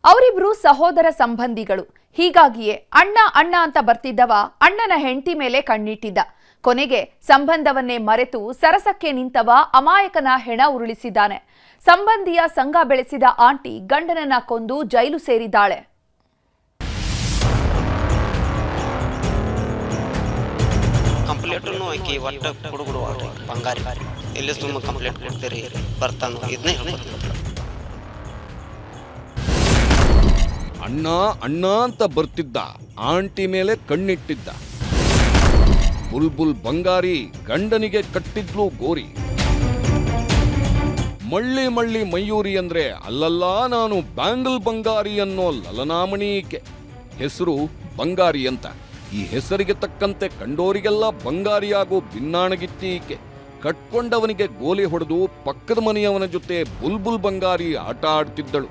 ಅವರಿಬ್ರು ಸಹೋದರ ಸಂಬಂಧಿಗಳು. ಹೀಗಾಗಿಯೇ ಅಣ್ಣ ಅಣ್ಣ ಅಂತ ಬರ್ತಿದ್ದವ ಅಣ್ಣನ ಹೆಂಡತಿ ಮೇಲೆ ಕಣ್ಣಿಟ್ಟಿದ್ದ. ಕೊನೆಗೆ ಸಂಬಂಧವನ್ನೇ ಮರೆತು ಸರಸಕ್ಕೆ ನಿಂತವ ಅಮಾಯಕನ ಹೆಣ ಉರುಳಿಸಿದ್ದಾನೆ. ಸಂಬಂಧಿಯ ಸಂಘ ಬೆಳೆಸಿದ ಆಂಟಿ ಗಂಡನನ್ನ ಕೊಂದು ಜೈಲು ಸೇರಿದ್ದಾಳೆ. ಕಂಪ್ಲೇಟನ್ನು ಹಾಕಿ ಒಟ್ಟ ಕುಡುಗುಡುವಾಡ್ರಿ ಬಂಗಾರಿ ಎಲ್ಲಿ ತುಂಬ ಕಂಪ್ಲೇಂಟ್ ಕೊಡ್ತೀರಿ ಬರ್ತಾನು ಇದನ್ನೇ ಹೇಳ್ಕೊಡ್ತೀನಿ. ಅಣ್ಣ ಅಣ್ಣ ಅಂತ ಬರ್ತಿದ್ದ ಆಂಟಿ ಮೇಲೆ ಕಣ್ಣಿಟ್ಟಿದ್ದ. ಬುಲ್ಬುಲ್ ಬಂಗಾರಿ ಗಂಡನಿಗೆ ಕಟ್ಟಿದ್ಲು ಗೋರಿ. ಮಳ್ಳಿ ಮಳ್ಳಿ ಮಯೂರಿ ಅಂದ್ರೆ ಅಲ್ಲಲ್ಲ ನಾನು ಬ್ಯಾಂಗಲ್ ಬಂಗಾರಿ ಅನ್ನೋ ಲಲನಾಮಣಿ ಈಕೆ. ಹೆಸರು ಬಂಗಾರಿ ಅಂತ. ಈ ಹೆಸರಿಗೆ ತಕ್ಕಂತೆ ಕಂಡೋರಿಗೆಲ್ಲ ಬಂಗಾರಿಯಾಗೋ ಭಿನ್ನಾಣಗಿತ್ತಿ ಈಕೆ. ಕಟ್ಕೊಂಡವನಿಗೆ ಗೋಲಿ ಹೊಡೆದು ಪಕ್ಕದ ಮನೆಯವನ ಜೊತೆ ಬುಲ್ಬುಲ್ ಬಂಗಾರಿ ಆಟ ಆಡ್ತಿದ್ದಳು.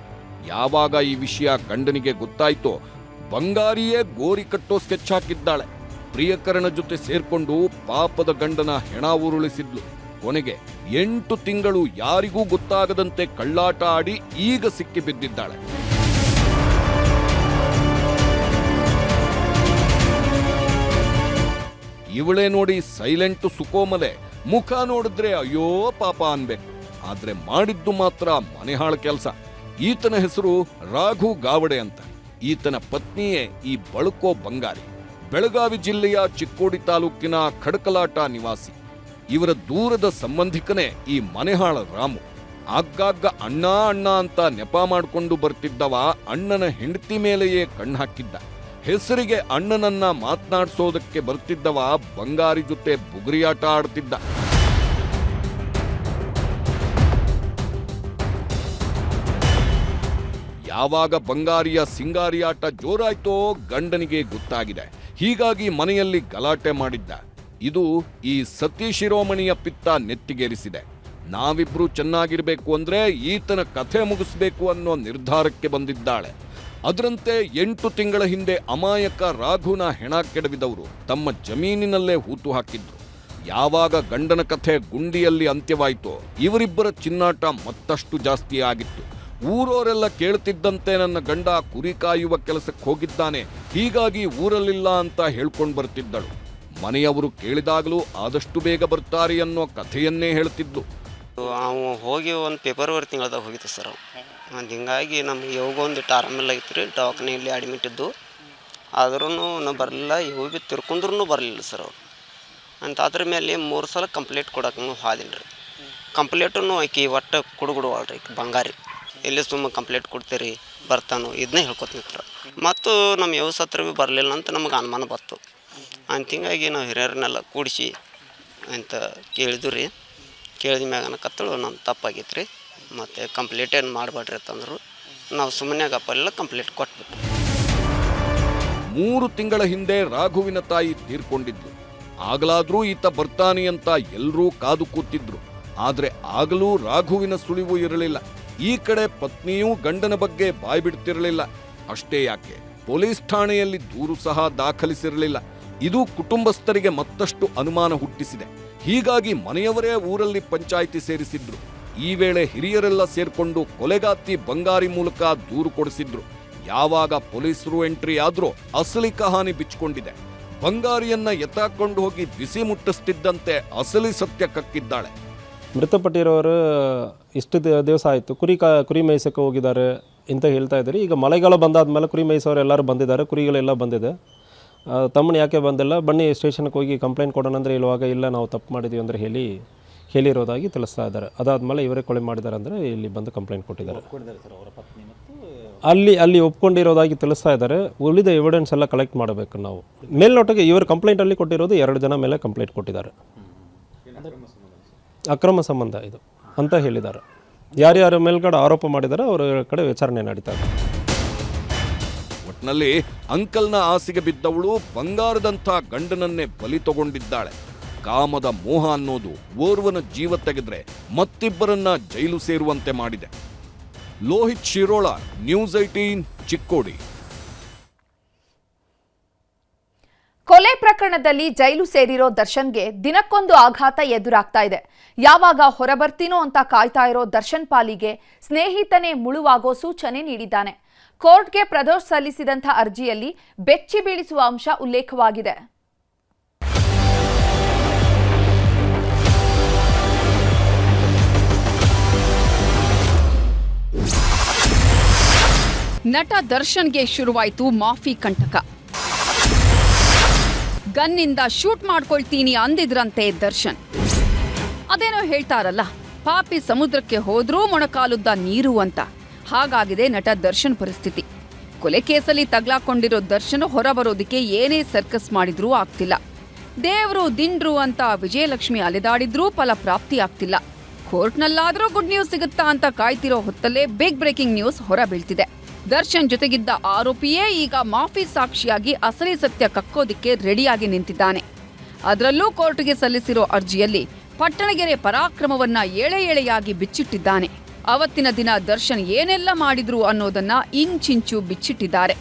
ಯಾವಾಗ ಈ ವಿಷಯ ಗಂಡನಿಗೆ ಗೊತ್ತಾಯ್ತೋ ಬಂಗಾರಿಯೇ ಗೋರಿ ಕಟ್ಟೋ ಸ್ಕೆಚ್ ಹಾಕಿದ್ದಾಳೆ. ಪ್ರಿಯಕರನ ಜೊತೆ ಸೇರ್ಕೊಂಡು ಪಾಪದ ಗಂಡನ ಹೆಣ ಉರುಳಿಸಿದ್ಲು. ಕೊನೆಗೆ 8 ತಿಂಗಳು ಯಾರಿಗೂ ಗೊತ್ತಾಗದಂತೆ ಕಳ್ಳಾಟ ಆಡಿ ಈಗ ಸಿಕ್ಕಿ ಬಿದ್ದಿದ್ದಾಳೆ. ಇವಳೇ ನೋಡಿ ಸೈಲೆಂಟ್ ಸುಕೋಮಲೆ. ಮುಖ ನೋಡಿದ್ರೆ ಅಯ್ಯೋ ಪಾಪ ಅನ್ಬೇಕು. ಆದ್ರೆ ಮಾಡಿದ್ದು ಮಾತ್ರ ಮನೆಹಾಳ ಕೆಲಸ. ಈತನ ಹೆಸರು ರಾಘು ಗಾವಡೆ ಅಂತ. ಈತನ ಪತ್ನಿಯೇ ಈ ಬಳುಕೋ ಬಂಗಾರಿ. ಬೆಳಗಾವಿ ಜಿಲ್ಲೆಯ ಚಿಕ್ಕೋಡಿ ತಾಲೂಕಿನ ಖಡಕಲಾಟ ನಿವಾಸಿ. ಇವರ ದೂರದ ಸಂಬಂಧಿಕನೇ ಈ ಮನೆಹಾಳ ರಾಮು. ಆಗಾಗ ಅಣ್ಣ ಅಣ್ಣ ಅಂತ ನೆಪ ಮಾಡಿಕೊಂಡು ಬರ್ತಿದ್ದವ ಅಣ್ಣನ ಹೆಂಡತಿ ಮೇಲೆಯೇ ಕಣ್ಣು ಹಾಕಿದ್ದ. ಹೆಸರಿಗೆ ಅಣ್ಣನನ್ನ ಮಾತನಾಡಿಸೋದಕ್ಕೆ ಬರ್ತಿದ್ದವ ಬಂಗಾರಿ ಜೊತೆ ಬುಗುರಿಯಾಟ ಆಡ್ತಿದ್ದ. ಯಾವಾಗ ಬಂಗಾರಿಯ ಸಿಂಗಾರಿಯಾಟ ಜೋರಾಯ್ತೋ ಗಂಡನಿಗೆ ಗೊತ್ತಾಗಿದೆ. ಹೀಗಾಗಿ ಮನೆಯಲ್ಲಿ ಗಲಾಟೆ ಮಾಡಿದ್ದ. ಇದು ಈ ಸತೀಶಿರೋಮಣಿಯ ಪಿತ್ತ ನೆತ್ತಿಗೇರಿಸಿದೆ. ನಾವಿಬ್ರು ಚೆನ್ನಾಗಿರ್ಬೇಕು ಅಂದ್ರೆ ಈತನ ಕಥೆ ಮುಗಿಸ್ಬೇಕು ಅನ್ನೋ ನಿರ್ಧಾರಕ್ಕೆ ಬಂದಿದ್ದಾಳೆ. ಅದರಂತೆ 8 ತಿಂಗಳ ಹಿಂದೆ ಅಮಾಯಕ ರಾಘುನ ಹೆಣ ಕೆಡವಿದವರು ತಮ್ಮ ಜಮೀನಿನಲ್ಲೇ ಹೂತು ಹಾಕಿದ್ರು. ಯಾವಾಗ ಗಂಡನ ಕಥೆ ಗುಂಡಿಯಲ್ಲಿ ಅಂತ್ಯವಾಯಿತೋ ಇವರಿಬ್ಬರ ಚಿನ್ನಾಟ ಮತ್ತಷ್ಟು ಜಾಸ್ತಿ ಆಗಿತ್ತು. ಊರೋರೆಲ್ಲ ಕೇಳ್ತಿದ್ದಂತೆ ನನ್ನ ಗಂಡ ಕುರಿ ಕಾಯುವ ಕೆಲಸಕ್ಕೆ ಹೋಗಿದ್ದಾನೆ, ಹೀಗಾಗಿ ಊರಲ್ಲಿಲ್ಲ ಅಂತ ಹೇಳ್ಕೊಂಡು ಬರ್ತಿದ್ದಳು. ಮನೆಯವರು ಕೇಳಿದಾಗಲೂ ಆದಷ್ಟು ಬೇಗ ಬರ್ತಾರೆ ಅನ್ನೋ ಕಥೆಯನ್ನೇ ಹೇಳ್ತಿದ್ಲು. ಅವು ಹೋಗಿ ಒಂದು ಫೆಬ್ರವರಿ ತಿಂಗಳದಾಗ ಹೋಗಿತ್ತು ಸರ್. ಅವು ಹಿಂಗಾಗಿ ನಮ್ಗೆ ಯಾವಾಗ ಒಂದಿಟ್ಟು ಆರಾಮಿಲ್ಲ ಐತ್ರಿ, ದವಾಖಾನೆಯಲ್ಲಿ ಅಡ್ಮಿಟ್ ಇದ್ದು. ಆದ್ರೂ ನಾವು ಬರಲಿಲ್ಲ, ಯಾವ ಭೀ ತಿರ್ಕೊಂಡ್ರೂ ಬರಲಿಲ್ಲ ಸರ್ ಅವ್ರು. ಅಂತ ಅದ್ರ ಮೇಲೆ 3 ಸಲ ಕಂಪ್ಲೇಂಟ್ ಕೊಡೋಕೆ ಹಾದಿಲ್ಲ ರೀ. ಕಂಪ್ಲೇಟನ್ನು ಆಕಿ ಒಟ್ಟು ಕುಡುಗುಡುವಾಳ್ರಿ ಬಂಗಾರಿ ಎಲ್ಲಿ ತುಂಬ ಕಂಪ್ಲೇಂಟ್ ಕೊಡ್ತೀರಿ ಬರ್ತಾನು ಇದನ್ನೇ ಹೇಳ್ಕೊತೀನಿ ಸರ್. ಮತ್ತು ನಮ್ಮ ಯಾವ ಸತ್ರ ಭೀ ಬರಲಿಲ್ಲ ಅಂತ ನಮಗೆ ಅನುಮಾನ ಬಂತು. ಅಂತ ಹಿಂಗಾಗಿ ನಾವು ಹಿರಿಯರನ್ನೆಲ್ಲ ಕೂಡಿಸಿ ಅಂತ ಕೇಳಿದ್ವಿ ರೀ. ಕೇಳಿದ ಮ್ಯಾಗನ ಕತ್ತಳು ನಮ್ಮ ತಪ್ಪಾಗಿತ್ತು ರೀ. ಮತ್ತು ಕಂಪ್ಲೇಂಟ್ ಏನು ಮಾಡಬೇಡ್ರಿ ಅಂತಂದರು. ನಾವು ಸುಮ್ಮನೆ ಗಪ್ಪಲ್ಲ ಕಂಪ್ಲೇಂಟ್ ಕೊಟ್ಬಿಟ್ಟು. 3 ತಿಂಗಳ ಹಿಂದೆ ರಾಘುವಿನ ತಾಯಿ ತೀರ್ಕೊಂಡಿದ್ಲು. ಆಗಲಾದ್ರೂ ಈತ ಬರ್ತಾನೆ ಅಂತ ಎಲ್ಲರೂ ಕಾದು ಕೂತಿದ್ರು. ಆದ್ರೆ ಆಗಲೂ ರಾಘುವಿನ ಸುಳಿವು ಇರಲಿಲ್ಲ. ಈ ಕಡೆ ಪತ್ನಿಯೂ ಗಂಡನ ಬಗ್ಗೆ ಬಾಯ್ ಬಿಡ್ತಿರಲಿಲ್ಲ. ಅಷ್ಟೇ ಯಾಕೆ ಪೊಲೀಸ್ ಠಾಣೆಯಲ್ಲಿ ದೂರು ಸಹ ದಾಖಲಿಸಿರಲಿಲ್ಲ. ಇದು ಕುಟುಂಬಸ್ಥರಿಗೆ ಮತ್ತಷ್ಟು ಅನುಮಾನ ಹುಟ್ಟಿಸಿದೆ. ಹೀಗಾಗಿ ಮನೆಯವರೇ ಊರಲ್ಲಿ ಪಂಚಾಯಿತಿ ಸೇರಿಸಿದ್ರು. ಈ ವೇಳೆ ಹಿರಿಯರೆಲ್ಲ ಸೇರ್ಕೊಂಡು ಕೊಲೆಗಾತಿ ಬಂಗಾರಿ ಮೂಲಕ ದೂರು ಕೊಡಿಸಿದ್ರು. ಯಾವಾಗ ಪೊಲೀಸರು ಎಂಟ್ರಿ ಆದ್ರೂ ಅಸಲಿ ಕಹಾನಿ ಬಿಚ್ಚಿಕೊಂಡಿದೆ. ಬಂಗಾರಿಯನ್ನ ಎತ್ತಾಕೊಂಡು ಹೋಗಿ ಬಿಸಿ ಮುಟ್ಟಿಸ್ತಿದ್ದಂತೆ ಅಸಲಿ ಸತ್ಯ ಕಕ್ಕಿದ್ದಾಳೆ. ಮೃತಪಟ್ಟಿರೋರು ಇಷ್ಟು ದಿವಸ ಆಯಿತು ಕುರಿ ಮೇಯಿಸಕ್ಕೆ ಹೋಗಿದ್ದಾರೆ ಅಂತ ಹೇಳ್ತಾ ಇದ್ದಾರೆ. ಈಗ ಮಳೆಗಾಲ ಬಂದಾದ್ಮೇಲೆ ಕುರಿ ಮೇಯಿಸೋರು ಎಲ್ಲರೂ ಬಂದಿದ್ದಾರೆ, ಕುರಿಗಳೆಲ್ಲ ಬಂದಿದೆ. ತಮ್ಮನ ಯಾಕೆ ಬಂದಿಲ್ಲ, ಬನ್ನಿ ಸ್ಟೇಷನ್ಗೆ ಹೋಗಿ ಕಂಪ್ಲೇಂಟ್ ಕೊಡೋಣ ಅಂದರೆ ಇರುವಾಗ ಇಲ್ಲ ನಾವು ತಪ್ಪು ಮಾಡಿದ್ವಿ ಅಂದರೆ ಹೇಳಿರೋದಾಗಿ ತಿಳಿಸ್ತಾ ಇದ್ದಾರೆ. ಅದಾದಮೇಲೆ ಇವರೇ ಕೊಲೆ ಮಾಡಿದ್ದಾರೆ ಅಂದರೆ ಇಲ್ಲಿ ಬಂದು ಕಂಪ್ಲೇಂಟ್ ಕೊಟ್ಟಿದ್ದಾರೆ. ಅಲ್ಲಿ ಒಪ್ಕೊಂಡಿರೋದಾಗಿ ತಿಳಿಸ್ತಾ ಇದ್ದಾರೆ. ಉಳಿದ ಎವಿಡೆನ್ಸ್ ಎಲ್ಲ ಕಲೆಕ್ಟ್ ಮಾಡಬೇಕು ನಾವು. ಮೇಲ್ನೋಟಕ್ಕೆ ಇವರು ಕಂಪ್ಲೇಂಟಲ್ಲಿ ಕೊಟ್ಟಿರೋದು 2 ಜನ ಮೇಲೆ ಕಂಪ್ಲೇಂಟ್ ಕೊಟ್ಟಿದ್ದಾರೆ. ಅಕ್ರಮ ಸಂಬಂಧ ಇದು ಅಂತ ಹೇಳಿದ್ದಾರೆ. ಯಾರ್ಯಾರ ಮೇಲ್ಗಡೆ ಆರೋಪ ಮಾಡಿದ್ದಾರೆ ಅವರ ಕಡೆ ವಿಚಾರಣೆ ನಡೀತಾ ಇದೆ. ಒಟ್ನಲ್ಲಿ ಅಂಕಲ್ನ ಆಸೆಗೆ ಬಿದ್ದವಳು ಬಂಗಾರದಂಥ ಗಂಡನನ್ನೇ ಬಲಿ ತಗೊಂಡಿದ್ದಾಳೆ. ಕಾಮದ ಮೋಹ ಅನ್ನೋದು ಓರ್ವನ ಜೀವ ತೆಗೆದ್ರೆ ಮತ್ತಿಬ್ಬರನ್ನ ಜೈಲು ಸೇರುವಂತೆ ಮಾಡಿದೆ. ಲೋಹಿತ್ ಶಿರೋಳ, ನ್ಯೂಸ್ 18, ಚಿಕ್ಕೋಡಿ. ಕೊಲೆ ಪ್ರಕರಣದಲ್ಲಿ ಜೈಲು ಸೇರಿರೋ ದರ್ಶನ್ಗೆ ದಿನಕ್ಕೊಂದು ಆಘಾತ ಎದುರಾಗ್ತಾ ಇದೆ. ಯಾವಾಗ ಹೊರಬರ್ತೀನೋ ಅಂತ ಕಾಯ್ತಾ ಇರೋ ದರ್ಶನ್ ಪಾಲಿಗೆ ಸ್ನೇಹಿತನೇ ಮುಳುವಾಗೋ ಸೂಚನೆ ನೀಡಿದ್ದಾನೆ. ಕೋರ್ಟ್ಗೆ ಪ್ರದೋಷ್ ಸಲ್ಲಿಸಿದಂಥ ಅರ್ಜಿಯಲ್ಲಿ ಬೆಚ್ಚಿ ಬೀಳಿಸುವ ಅಂಶ ಉಲ್ಲೇಖವಾಗಿದೆ. ನಟ ದರ್ಶನ್ಗೆ ಶುರುವಾಯಿತು ಮಾಫಿ ಕಂಟಕ. ಗನ್ನಿಂದ ಶೂಟ್ ಮಾಡ್ಕೊಳ್ತೀನಿ ಅಂದಿದ್ರಂತೆ ದರ್ಶನ್. ಅದೇನೋ ಹೇಳ್ತಾರಲ್ಲ, ಪಾಪಿ ಸಮುದ್ರಕ್ಕೆ ಹೋದ್ರೂ ಮೊಣಕಾಲುದ್ದ ನೀರು ಅಂತ. ಹಾಗಾಗಿದೆ ನಟ ದರ್ಶನ್ ಪರಿಸ್ಥಿತಿ. ಕೊಲೆ ಕೇಸಲ್ಲಿ ತಗ್ಲಾಕೊಂಡಿರೋ ದರ್ಶನ್ ಹೊರಬರೋದಕ್ಕೆ ಏನೇ ಸರ್ಕಸ್ ಮಾಡಿದ್ರೂ ಆಗ್ತಿಲ್ಲ. ದೇವ್ರು ದಿಂಡ್ರು ಅಂತ ವಿಜಯಲಕ್ಷ್ಮಿ ಅಲೆದಾಡಿದ್ರೂ ಫಲ ಪ್ರಾಪ್ತಿ ಆಗ್ತಿಲ್ಲ. ಕೋರ್ಟ್ನಲ್ಲಾದ್ರೂ ಗುಡ್ ನ್ಯೂಸ್ ಸಿಗುತ್ತಾ ಅಂತ ಕಾಯ್ತಿರೋ ಹೊತ್ತಲ್ಲೇ ಬಿಗ್ ಬ್ರೇಕಿಂಗ್ ನ್ಯೂಸ್ ಹೊರ ಬೀಳ್ತಿದೆ. ದರ್ಶನ್ ಜೊತೆಗಿದ್ದ ಆರೋಪಿಯೇ ಈಗ ಮಾಫಿ ಸಾಕ್ಷಿಯಾಗಿ ಅಸಲಿ ಸತ್ಯ ಕಕ್ಕೋದಿಕ್ಕೆ ರೆಡಿಯಾಗಿ ನಿಂತಿದ್ದಾನೆ. ಅದರಲ್ಲೂ ಕೋರ್ಟ್ಗೆ ಸಲ್ಲಿಸಿರೋ ಅರ್ಜಿಯಲ್ಲಿ ಪಟ್ಟಣಗೆರೆ ಪರಾಕ್ರಮವನ್ನ ಎಳೆಯಾಗಿ ಬಿಚ್ಚಿಟ್ಟಿದ್ದಾನೆ. ಅವತ್ತಿನ ದಿನ ದರ್ಶನ್ ಏನೆಲ್ಲ ಮಾಡಿದ್ರು ಅನ್ನೋದನ್ನ ಇಂಚಿಂಚು ಬಿಚ್ಚಿಟ್ಟಿದ್ದಾರೆ.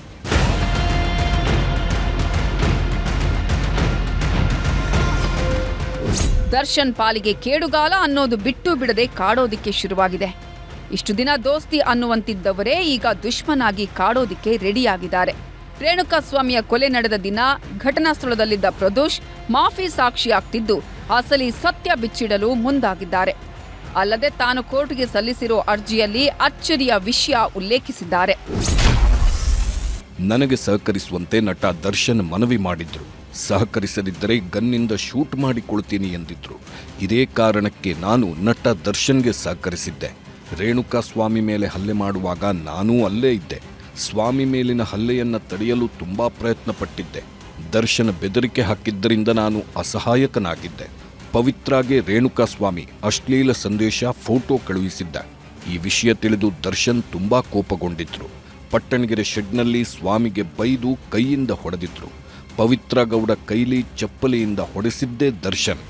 ದರ್ಶನ್ ಪಾಲಿಗೆ ಕೇಡುಗಾಲ ಅನ್ನೋದು ಬಿಟ್ಟು ಬಿಡದೆ ಕಾಡೋದಿಕ್ಕೆ ಶುರುವಾಗಿದೆ. ಇಷ್ಟು ದಿನ ದೋಸ್ತಿ ಅನ್ನುವಂತಿದ್ದವರೇ ಈಗ ದುಶ್ಮನಾಗಿ ಕಾಡೋದಿಕ್ಕೆ ರೆಡಿಯಾಗಿದ್ದಾರೆ. ರೇಣುಕಾಸ್ವಾಮಿಯ ಕೊಲೆ ನಡೆದ ದಿನ ಘಟನಾ ಸ್ಥಳದಲ್ಲಿದ್ದ ಪ್ರದೋಷ್ ಮಾಫಿ ಸಾಕ್ಷಿಯಾಗ್ತಿದ್ದು ಅಸಲಿ ಸತ್ಯ ಬಿಚ್ಚಿಡಲು ಮುಂದಾಗಿದ್ದಾರೆ. ಅಲ್ಲದೆ ತಾನು ಕೋರ್ಟ್ಗೆ ಸಲ್ಲಿಸಿರೋ ಅರ್ಜಿಯಲ್ಲಿ ಅಚ್ಚರಿಯ ವಿಷಯ ಉಲ್ಲೇಖಿಸಿದ್ದಾರೆ. ನನಗೆ ಸಹಕರಿಸುವಂತೆ ನಟ ದರ್ಶನ್ ಮನವಿ ಮಾಡಿದ್ರು. ಸಹಕರಿಸದಿದ್ದರೆ ಗನ್ನಿಂದ ಶೂಟ್ ಮಾಡಿಕೊಳ್ತೀನಿ ಎಂದಿದ್ರು. ಇದೇ ಕಾರಣಕ್ಕೆ ನಾನು ನಟ ದರ್ಶನ್ಗೆ ಸಹಕರಿಸಿದ್ದೆ. ರೇಣುಕಾ ಸ್ವಾಮಿ ಮೇಲೆ ಹಲ್ಲೆ ಮಾಡುವಾಗ ನಾನೂ ಅಲ್ಲೇ ಇದ್ದೆ. ಸ್ವಾಮಿ ಮೇಲಿನ ಹಲ್ಲೆಯನ್ನು ತಡೆಯಲು ತುಂಬಾ ಪ್ರಯತ್ನ ಪಟ್ಟಿದ್ದೆ. ದರ್ಶನ್ ಬೆದರಿಕೆ ಹಾಕಿದ್ದರಿಂದ ನಾನು ಅಸಹಾಯಕನಾಗಿದ್ದೆ. ಪವಿತ್ರಾಗೆ ರೇಣುಕಾ ಸ್ವಾಮಿ ಅಶ್ಲೀಲ ಸಂದೇಶ, ಫೋಟೋ ಕಳುಹಿಸಿದ್ದ. ಈ ವಿಷಯ ತಿಳಿದು ದರ್ಶನ್ ತುಂಬಾ ಕೋಪಗೊಂಡಿದ್ರು. ಪಟ್ಟಣಗೆರೆ ಶೆಡ್ನಲ್ಲಿ ಸ್ವಾಮಿಗೆ ಬೈದು ಕೈಯಿಂದ ಹೊಡೆದಿದ್ರು. ಪವಿತ್ರ ಗೌಡ ಕೈಲಿ ಚಪ್ಪಲಿಯಿಂದ ಹೊಡೆಸಿದ್ದೇ ದರ್ಶನ್.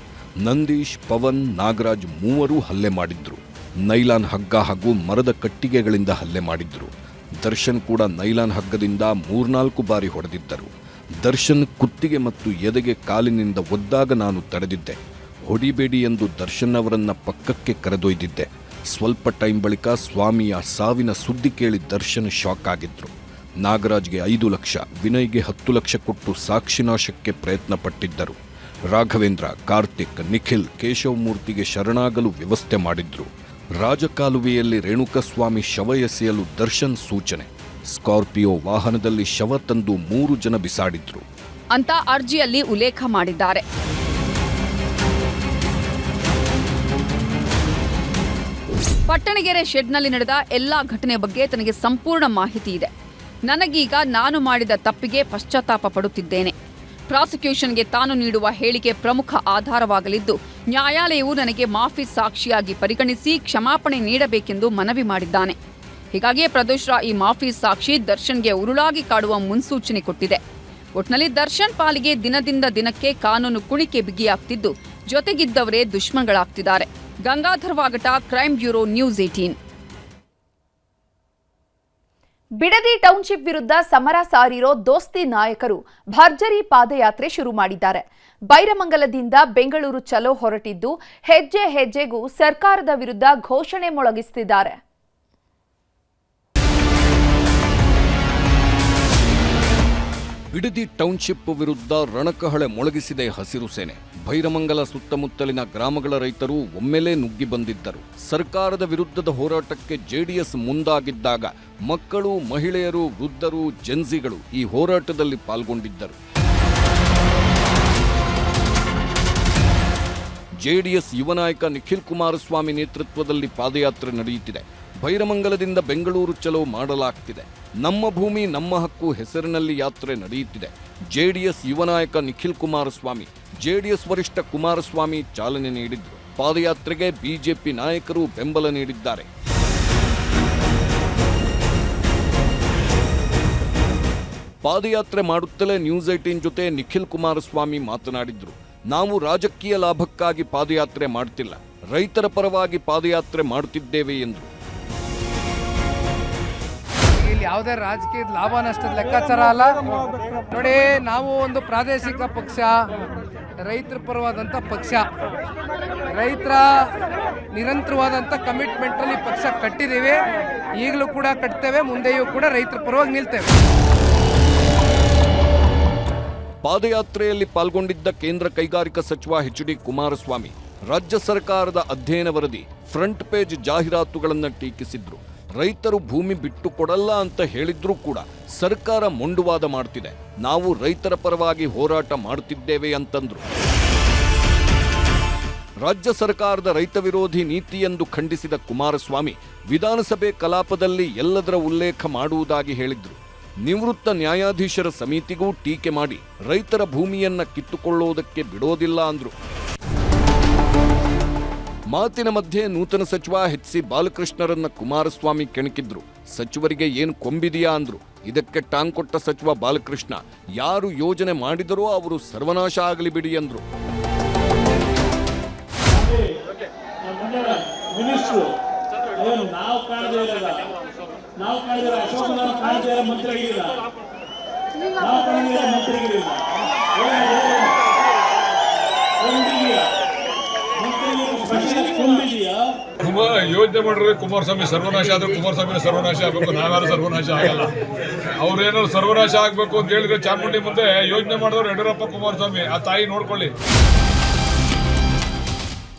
ನಂದೀಶ್, ಪವನ್, ನಾಗರಾಜ್ ಮೂವರೂ ಹಲ್ಲೆ ಮಾಡಿದ್ರು. ನೈಲಾನ್ ಹಗ್ಗ ಹಾಗೂ ಮರದ ಕಟ್ಟಿಗೆಗಳಿಂದ ಹಲ್ಲೆ ಮಾಡಿದ್ರು. ದರ್ಶನ್ ಕೂಡ ನೈಲಾನ್ ಹಗ್ಗದಿಂದ 3-4 ಬಾರಿ ಹೊಡೆದಿದ್ದರು. ದರ್ಶನ್ ಕುತ್ತಿಗೆ ಮತ್ತು ಎದೆಗೆ ಕಾಲಿನಿಂದ ಒದ್ದಾಗ ನಾನು ತಡೆದಿದ್ದೆ. ಹೊಡಿಬೇಡಿ ಎಂದು ದರ್ಶನ್ ಅವರನ್ನ ಪಕ್ಕಕ್ಕೆ ಕರೆದೊಯ್ದಿದ್ದೆ. ಸ್ವಲ್ಪ ಟೈಮ್ ಬಳಿಕ ಸ್ವಾಮಿಯ ಸಾವಿನ ಸುದ್ದಿ ಕೇಳಿ ದರ್ಶನ್ ಶಾಕ್ ಆಗಿದ್ರು. ನಾಗರಾಜ್ಗೆ 5 ಲಕ್ಷ, ವಿನಯ್ಗೆ 10 ಲಕ್ಷ ಕೊಟ್ಟು ಸಾಕ್ಷಿನಾಶಕ್ಕೆ ಪ್ರಯತ್ನ ಪಟ್ಟಿದ್ದರು. ರಾಘವೇಂದ್ರ, ಕಾರ್ತಿಕ್, ನಿಖಿಲ್, ಕೇಶವಮೂರ್ತಿಗೆ ಶರಣಾಗಲು ವ್ಯವಸ್ಥೆ ಮಾಡಿದ್ರು. ರಾಜಕಾಲುವೆಯಲ್ಲಿ ರೇಣುಕಸ್ವಾಮಿ ಶವ ಎಸೆಯಲು ದರ್ಶನ್ ಸೂಚನೆ. ಸ್ಕಾರ್ಪಿಯೋ ವಾಹನದಲ್ಲಿ ಶವ ತಂದು 3 ಜನ ಬಿಸಾಡಿದ್ರು ಅಂತ ಅರ್ಜಿಯಲ್ಲಿ ಉಲ್ಲೇಖ ಮಾಡಿದ್ದಾರೆ. ಪಟ್ಟಣಗೆರೆ ಶೆಡ್ನಲ್ಲಿ ನಡೆದ ಎಲ್ಲಾ ಘಟನೆ ಬಗ್ಗೆ ತನಗೆ ಸಂಪೂರ್ಣ ಮಾಹಿತಿ ಇದೆ. ನನಗೀಗ ನಾನು ಮಾಡಿದ ತಪ್ಪಿಗೆ ಪಶ್ಚಾತ್ತಾಪ ಪಡುತ್ತಿದ್ದೇನೆ. ಪ್ರಾಸಿಕ್ಯೂಷನ್ಗೆ ತಾನು ನೀಡುವ ಹೇಳಿಕೆ ಪ್ರಮುಖ ಆಧಾರವಾಗಲಿದ್ದು, ನ್ಯಾಯಾಲಯವು ನನಗೆ ಮಾಫಿ ಸಾಕ್ಷಿಯಾಗಿ ಪರಿಗಣಿಸಿ ಕ್ಷಮಾಪಣೆ ನೀಡಬೇಕೆಂದು ಮನವಿ ಮಾಡಿದ್ದಾನೆ. ಹೀಗಾಗಿಯೇ ಪ್ರದೋಷ್ ಈ ಮಾಫಿ ಸಾಕ್ಷಿ ದರ್ಶನ್ಗೆ ಉರುಳಾಗಿ ಕಾಡುವ ಮುನ್ಸೂಚನೆ ಕೊಟ್ಟಿದೆ. ಒಟ್ನಲ್ಲಿ ದರ್ಶನ್ ಪಾಲಿಗೆ ದಿನದಿಂದ ದಿನಕ್ಕೆ ಕಾನೂನು ಕುಣಿಕೆ ಬಿಗಿಯಾಗ್ತಿದ್ದು, ಜೊತೆಗಿದ್ದವರೇ ದುಶ್ಮನ್ಗಳಾಗ್ತಿದ್ದಾರೆ. Gangadhar Vagata, crime bureau, news 18. Bidadi township ವಿರುದ್ಧ ಸಮರ ಸಾರಿರೋ ದೋಸ್ತಿ ನಾಯಕರು ಭರ್ಜರಿ ಪಾದಯಾತ್ರೆ ಶುರು ಮಾಡಿದ್ದಾರೆ. ಬೈರಮಂಗಲದಿಂದ ಬೆಂಗಳೂರು ಚಲೋ ಹೊರಟಿದ್ದು ಹೆಜ್ಜೆ ಹೆಜ್ಜೆಗೂ ಸರ್ಕಾರದ ವಿರುದ್ಧ ಘೋಷಣೆ ಮೊಳಗಿಸುತ್ತಿದ್ದಾರೆ. ಬಿಡದಿ ಟೌನ್ಶಿಪ್ ವಿರುದ್ಧ ರಣಕಹಳೆ ಮೊಳಗಿಸಿದೆ ಹಸಿರು ಸೇನೆ. ಬೈರಮಂಗಲ ಸುತ್ತಮುತ್ತಲಿನ ಗ್ರಾಮಗಳ ರೈತರು ಒಮ್ಮೆಲೇ ನುಗ್ಗಿ ಬಂದಿದ್ದರು. ಸರ್ಕಾರದ ವಿರುದ್ಧದ ಹೋರಾಟಕ್ಕೆ ಜೆಡಿಎಸ್ ಮುಂದಾಗಿದ್ದಾಗ ಮಕ್ಕಳು, ಮಹಿಳೆಯರು, ವೃದ್ಧರು, ಜೆನ್ಸಿಗಳು ಈ ಹೋರಾಟದಲ್ಲಿ ಪಾಲ್ಗೊಂಡಿದ್ದರು. ಜೆಡಿಎಸ್ ಯುವ ನಾಯಕ ನಿಖಿಲ್ ಕುಮಾರಸ್ವಾಮಿ ನೇತೃತ್ವದಲ್ಲಿ ಪಾದಯಾತ್ರೆ ನಡೆಯುತ್ತಿದೆ. ಬೈರಮಂಗಲದಿಂದ ಬೆಂಗಳೂರು ಚಲೋ ಮಾಡಲಾಗ್ತಿದೆ. ನಮ್ಮ ಭೂಮಿ ನಮ್ಮ ಹಕ್ಕು ಹೆಸರಿನಲ್ಲಿ ಯಾತ್ರೆ ನಡೆಯುತ್ತಿದೆ. ಜೆಡಿಎಸ್ ಯುವ ನಾಯಕ ನಿಖಿಲ್ ಕುಮಾರಸ್ವಾಮಿ, ಜೆಡಿಎಸ್ ವರಿಷ್ಠ ಕುಮಾರಸ್ವಾಮಿ ಚಾಲನೆ ನೀಡಿದ್ರು. ಪಾದಯಾತ್ರೆಗೆ ಬಿಜೆಪಿ ನಾಯಕರು ಬೆಂಬಲ ನೀಡಿದ್ದಾರೆ. ಪಾದಯಾತ್ರೆ ಮಾಡುತ್ತಲೇ ನ್ಯೂಸ್ 18 ಜೊತೆ ನಿಖಿಲ್ ಕುಮಾರಸ್ವಾಮಿ ಮಾತನಾಡಿದ್ರು. ನಾವು ರಾಜಕೀಯ ಲಾಭಕ್ಕಾಗಿ ಪಾದಯಾತ್ರೆ ಮಾಡ್ತಿಲ್ಲ, ರೈತರ ಪರವಾಗಿ ಪಾದಯಾತ್ರೆ ಮಾಡುತ್ತಿದ್ದೇವೆ ಎಂದರು. ಇಲ್ಲಿ ಯಾವುದೇ ರಾಜಕೀಯದ ಲಾಭ ನಷ್ಟದ ಲೆಕ್ಕಾಚಾರ ಅಲ್ಲ ನೋಡಿ. ನಾವು ಒಂದು ಪ್ರಾದೇಶಿಕ ಪಕ್ಷ, ರೈತರ ಪರವಾದಂಥ ಪಕ್ಷ. ರೈತರ ನಿರಂತರವಾದಂಥ ಕಮಿಟ್ಮೆಂಟಲ್ಲಿ ಪಕ್ಷ ಕಟ್ಟಿದ್ದೀವಿ, ಈಗಲೂ ಕೂಡ ಕಟ್ತೇವೆ, ಮುಂದೆಯೂ ಕೂಡ ರೈತರ ಪರವಾಗಿ ನಿಲ್ತೇವೆ. ಪಾದಯಾತ್ರೆಯಲ್ಲಿ ಪಾಲ್ಗೊಂಡಿದ್ದ ಕೇಂದ್ರ ಕೈಗಾರಿಕಾ ಸಚಿವ ಎಚ್.ಡಿ. ಕುಮಾರಸ್ವಾಮಿ ರಾಜ್ಯ ಸರ್ಕಾರದ ಅಧ್ಯಯನ ವರದಿ ಫ್ರಂಟ್ ಪೇಜ್ ಜಾಹೀರಾತುಗಳನ್ನು ಟೀಕಿಸಿದ್ರು. ರೈತರು ಭೂಮಿ ಬಿಟ್ಟು ಕೊಡಲ್ಲ ಅಂತ ಹೇಳಿದ್ರೂ ಕೂಡ ಸರ್ಕಾರ ಮೊಂಡುವಾದ ಮಾಡ್ತಿದೆ, ನಾವು ರೈತರ ಪರವಾಗಿ ಹೋರಾಟ ಮಾಡುತ್ತಿದ್ದೇವೆ ಅಂತಂದ್ರು. ರಾಜ್ಯ ಸರ್ಕಾರದ ರೈತ ವಿರೋಧಿ ನೀತಿ ಎಂದು ಖಂಡಿಸಿದ ಕುಮಾರಸ್ವಾಮಿ ವಿಧಾನಸಭೆ ಕಲಾಪದಲ್ಲಿ ಎಲ್ಲದರ ಉಲ್ಲೇಖ ಮಾಡುವುದಾಗಿ ಹೇಳಿದ್ರು. ನಿವೃತ್ತ ನ್ಯಾಯಾಧೀಶರ ಸಮಿತಿಗೂ ಟೀಕೆ ಮಾಡಿ ರೈತರ ಭೂಮಿಯನ್ನ ಕಿತ್ತುಕೊಳ್ಳುವುದಕ್ಕೆ ಬಿಡೋದಿಲ್ಲ ಅಂದ್ರು. ಮಾತಿನ ಮಧ್ಯೆ ನೂತನ ಸಚಿವ ಎಚ್.ಸಿ. ಬಾಲಕೃಷ್ಣರನ್ನ ಕುಮಾರಸ್ವಾಮಿ ಕೆಣಕಿದ್ರು. ಸಚಿವರಿಗೆ ಏನು ಕೊಂಬಿದೆಯಾ ಅಂದ್ರು. ಇದಕ್ಕೆ ಟಾಂಗ್ ಕೊಟ್ಟ ಸಚಿವ ಬಾಲಕೃಷ್ಣ, ಯಾರು ಯೋಜನೆ ಮಾಡಿದರೋ ಅವರು ಸರ್ವನಾಶ ಆಗಲಿ ಬಿಡಿ ಅಂದ್ರು. ಯೋಚನೆ ಮಾಡಿದ್ರೆ ಕುಮಾರಸ್ವಾಮಿ ಸರ್ವನಾಶ ಆದ್ರೆ ಕುಮಾರಸ್ವಾಮಿ ಸರ್ವನಾಶ ಆಗಬೇಕು, ನಾವ್ಯಾರು ಸರ್ವನಾಶ ಆಗಲ್ಲ. ಅವ್ರೇನಾದ್ರು ಸರ್ವನಾಶ ಆಗಬೇಕು ಅಂತ ಹೇಳಿದ್ರೆ ಚಾಮುಂಡಿ ಮುಂದೆ ಯೋಚನೆ ಮಾಡಿದವರು ಯಡಿಯೂರಪ್ಪ ಕುಮಾರಸ್ವಾಮಿ, ಆ ತಾಯಿ ನೋಡ್ಕೊಳ್ಳಿ.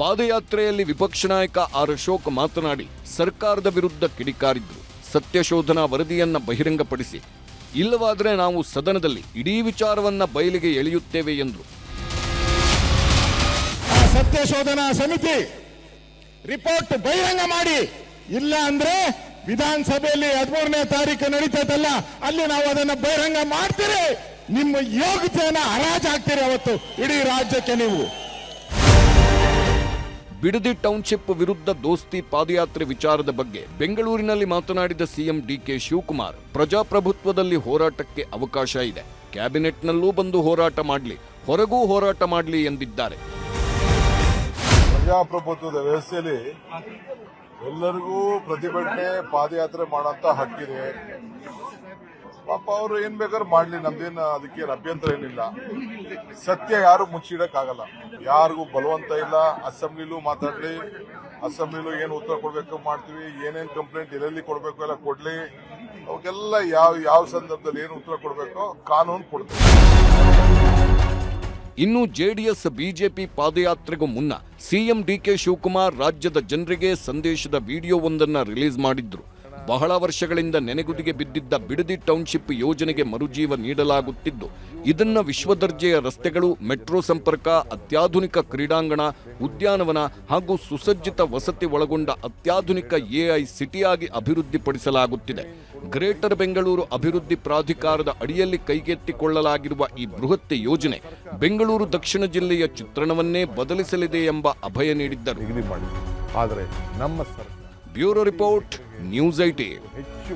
ಪಾದಯಾತ್ರೆಯಲ್ಲಿ ವಿಪಕ್ಷ ನಾಯಕ ಆರ್ ಅಶೋಕ್ ಮಾತನಾಡಿ ಸರ್ಕಾರದ ವಿರುದ್ಧ ಕಿಡಿಕಾರಿದ್ರು. ಸತ್ಯಶೋಧನಾ ವರದಿಯನ್ನ ಬಹಿರಂಗಪಡಿಸಿ, ಇಲ್ಲವಾದರೆ ನಾವು ಸದನದಲ್ಲಿ ಇಡೀ ವಿಚಾರವನ್ನ ಬಯಲಿಗೆ ಎಳೆಯುತ್ತೇವೆ ಎಂದರು. ಸತ್ಯಶೋಧನಾ ಸಮಿತಿ ರಿಪೋರ್ಟ್ ಬಹಿರಂಗ ಮಾಡಿ, ಇಲ್ಲ ಅಂದ್ರೆ ವಿಧಾನಸಭೆಯಲ್ಲಿ 13ನೇ ತಾರೀಕು ನಡೀತದಲ್ಲ, ಅಲ್ಲಿ ನಾವು ಅದನ್ನ ಬಹಿರಂಗ ಮಾಡ್ತೀರಿ. ನಿಮ್ಮ ಯೋಗ್ಯತೆಯನ್ನ ಹರಾಜಾಗ್ತೀರಿ ಅವತ್ತು ಇಡೀ ರಾಜ್ಯಕ್ಕೆ ನೀವು. ಬಿಡದಿ ಟೌನ್ಶಿಪ್ ವಿರುದ್ಧ ದೋಸ್ತಿ ಪಾದಯಾತ್ರೆ ವಿಚಾರದ ಬಗ್ಗೆ ಬೆಂಗಳೂರಿನಲ್ಲಿ ಮಾತನಾಡಿದ ಸಿಎಂ ಡಿ.ಕೆ. ಶಿವಕುಮಾರ್, ಪ್ರಜಾಪ್ರಭುತ್ವದಲ್ಲಿ ಹೋರಾಟಕ್ಕೆ ಅವಕಾಶ ಇದೆ, ಕ್ಯಾಬಿನೆಟ್ನಲ್ಲೂ ಬಂದು ಹೋರಾಟ ಮಾಡಲಿ, ಹೊರಗೂ ಹೋರಾಟ ಮಾಡಲಿ ಎಂದಿದ್ದಾರೆ. ಪ್ರಜಾಪ್ರಭುತ್ವದ ವ್ಯವಸ್ಥೆಯಲ್ಲಿ ಎಲ್ಲರಿಗೂ ಪ್ರತಿಭಟನೆ ಪಾದಯಾತ್ರೆ ಮಾಡೋಂಥ ಹಕ್ಕಿದೆ. ಪಾಪ ಅವರು ಏನ್ ಬೇಕಾದ್ರೂ ಮಾಡ್ಲಿ, ನಮ್ದೇನು ಅದಕ್ಕೇನು ಅಭ್ಯಂತರ ಏನಿಲ್ಲ. ಸತ್ಯ ಯಾರು ಮುಚ್ಚಿಡಕ್ಕಾಗಲ್ಲ, ಯಾರಿಗೂ ಬಲವಂತ ಇಲ್ಲ. ಅಸೆಂಬ್ಲಿಲೂ ಮಾತಾಡ್ಲಿ, ಅಸೆಂಬ್ಲಿಲೂ ಏನು ಉತ್ತರ ಕೊಡ್ಬೇಕು ಮಾಡ್ತೀವಿ, ಏನೇನ್ ಕಂಪ್ಲೇಂಟ್ ಎಲ್ಲೆಲ್ಲಿ ಕೊಡ್ಬೇಕು ಎಲ್ಲ ಕೊಡ್ಲಿ, ಅವಕ್ಕೆಲ್ಲ ಯಾವ ಸಂದರ್ಭದಲ್ಲಿ ಏನು ಉತ್ತರ ಕೊಡ್ಬೇಕೋ ಕಾನೂನು ಕೊಡ್ತೀವಿ. ಇನ್ನು ಜೆಡಿಎಸ್ ಬಿಜೆಪಿ ಪಾದಯಾತ್ರೆಗೂ ಮುನ್ನ ಸಿಎಂ ಡಿ.ಕೆ. ಶಿವಕುಮಾರ್ ರಾಜ್ಯದ ಜನರಿಗೆ ಸಂದೇಶದ ವಿಡಿಯೋವೊಂದನ್ನು ರಿಲೀಸ್ ಮಾಡಿದ್ರು. ಬಹಳ ವರ್ಷಗಳಿಂದ ನೆನೆಗುದಿಗೆ ಬಿದ್ದಿದ್ದ ಬಿಡದಿ ಟೌನ್ಶಿಪ್ ಯೋಜನೆಗೆ ಮರುಜೀವ ನೀಡಲಾಗುತ್ತಿದ್ದು, ಇದನ್ನ ವಿಶ್ವದರ್ಜೆಯ ರಸ್ತೆಗಳು, ಮೆಟ್ರೋ ಸಂಪರ್ಕ, ಅತ್ಯಾಧುನಿಕ ಕ್ರೀಡಾಂಗಣ, ಉದ್ಯಾನವನ ಹಾಗೂ ಸುಸಜ್ಜಿತ ವಸತಿ ಒಳಗೊಂಡ ಅತ್ಯಾಧುನಿಕ ಎಐ ಸಿಟಿಯಾಗಿ ಅಭಿವೃದ್ಧಿಪಡಿಸಲಾಗುತ್ತಿದೆ. ಗ್ರೇಟರ್ ಬೆಂಗಳೂರು ಅಭಿವೃದ್ಧಿ ಪ್ರಾಧಿಕಾರದ ಅಡಿಯಲ್ಲಿ ಕೈಗೆತ್ತಿಕೊಳ್ಳಲಾಗಿರುವ ಈ ಬೃಹತ್ ಯೋಜನೆ ಬೆಂಗಳೂರು ದಕ್ಷಿಣ ಜಿಲ್ಲೆಯ ಚಿತ್ರಣವನ್ನೇ ಬದಲಿಸಲಿದೆ ಎಂಬ ಅಭಯ ನೀಡಿದ್ದರು. ಆದರೆ ನಮ್ಮ ಸರ್ಕಾರ ಬ್ಯೂರೋ ರಿಪೋರ್ಟ್, ನ್ಯೂಸ್ 18. ಹೆಚ್ಚು